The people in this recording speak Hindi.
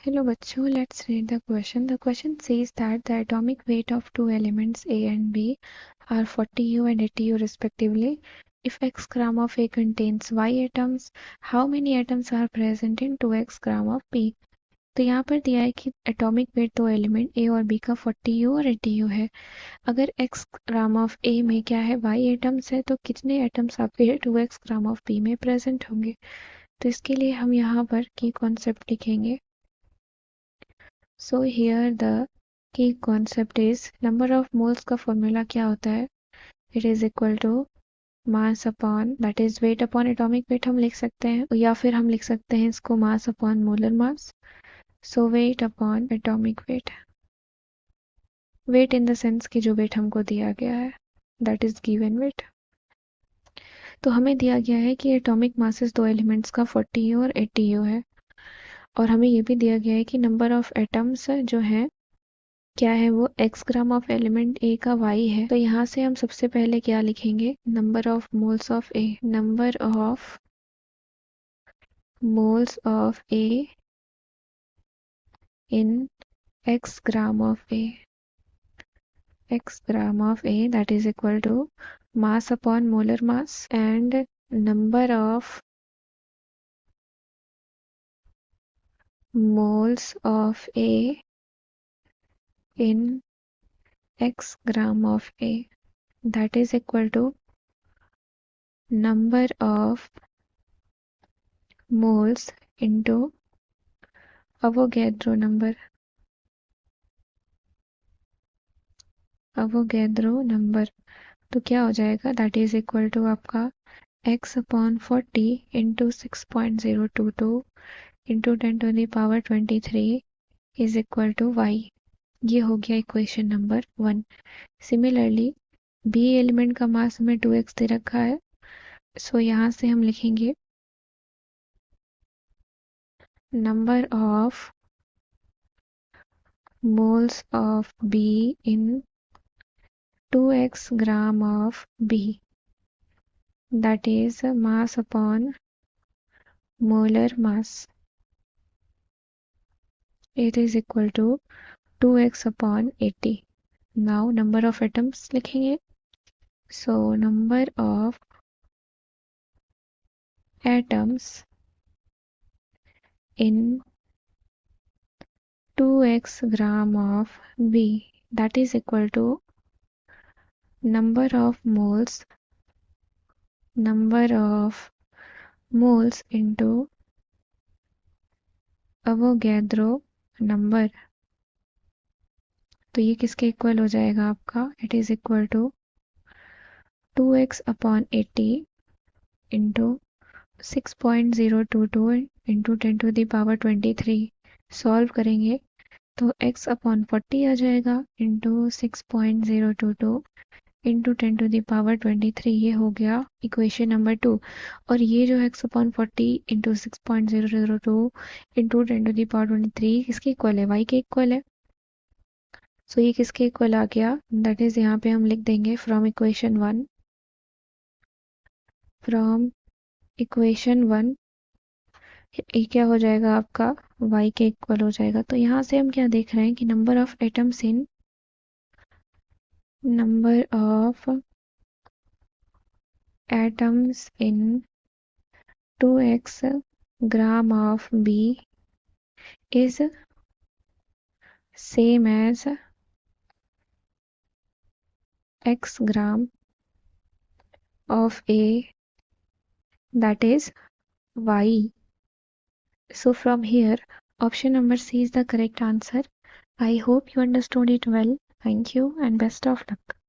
Hello बच्चों, let's read the question. The question says that the atomic weight of two elements A and B are 40U and 80U respectively. If x gram of A contains Y atoms, how many atoms are present in 2x gram of B? तो यहाँ पर दिया है कि एटॉमिक वेट दो एलिमेंट A और B का 40U और 80U है। अगर x ग्राम ऑफ A में क्या है Y एटम्स है तो कितने एटम्स आपके 2x ग्राम ऑफ B में प्रेजेंट होंगे? तो इसके लिए हम यहाँ पर की कॉन्सेप्ट लिखेंगे. So here the key concept is number of moles का फॉर्मूला क्या होता है? It is equal to mass upon that is weight upon atomic weight हम लिख सकते हैं या फिर हम लिख सकते हैं इसको mass upon molar mass. So weight upon atomic weight. Weight in the sense कि जो weight हमको दिया गया है that is given weight. तो हमें दिया गया है कि एटॉमिक मासेस दो एलिमेंट्स का 40U और 80U है और हमें ये भी दिया गया है कि नंबर ऑफ एटम्स जो है क्या है वो x gram of element A का y है. तो यहाँ से हम सबसे पहले क्या लिखेंगे? Number of moles of A. Number of moles of A in x gram of A. x gram of A that is equal to mass upon molar mass and number of moles of A in x gram of A that is equal to number of moles into Avogadro number. Avogadro number. तो क्या हो जाएगा? दैट इज इक्वल टू आपका x upon 40 into 6.022 into 10⁻23 is equal to y. ये हो गया equation number 1. Similarly B element का मास हमें 2x दे रखा है. सो यहाँ से हम लिखेंगे number of moles of B in 2x gram of B. That is mass upon molar mass. It is equal to 2x upon 80. Now number of atoms लिखेंगे. So number of atoms in 2x gram of B that is equal to number of moles into Avogadro number. तो ये किसके इक्वल हो जाएगा आपका? It is equal to 2x upon 80 into 6.022 into 10⁻23. Solve करेंगे तो x अपॉन 40 आ जाएगा इंटू 6.022 इंटू 10⁻23. ये हो गया इक्वेशन नंबर 2. और ये जो x अपॉन 40 इंटू 6.002 इंटू 10⁻23 किसके इक्वल है? y के इक्वल है. सो ये किसके इक्वल आ गया? दैट इज यहाँ पे हम लिख देंगे फ्रॉम इक्वेशन 1. फ्रॉम इक्वेशन 1 ये क्या हो जाएगा आपका? y के इक्वल हो जाएगा. तो यहाँ से हम क्या देख रहे हैं कि number of atoms in 2x gram of B is same as x gram of A that is y. So from here option number C is the correct answer. I hope you understood it well. Thank you and best of luck.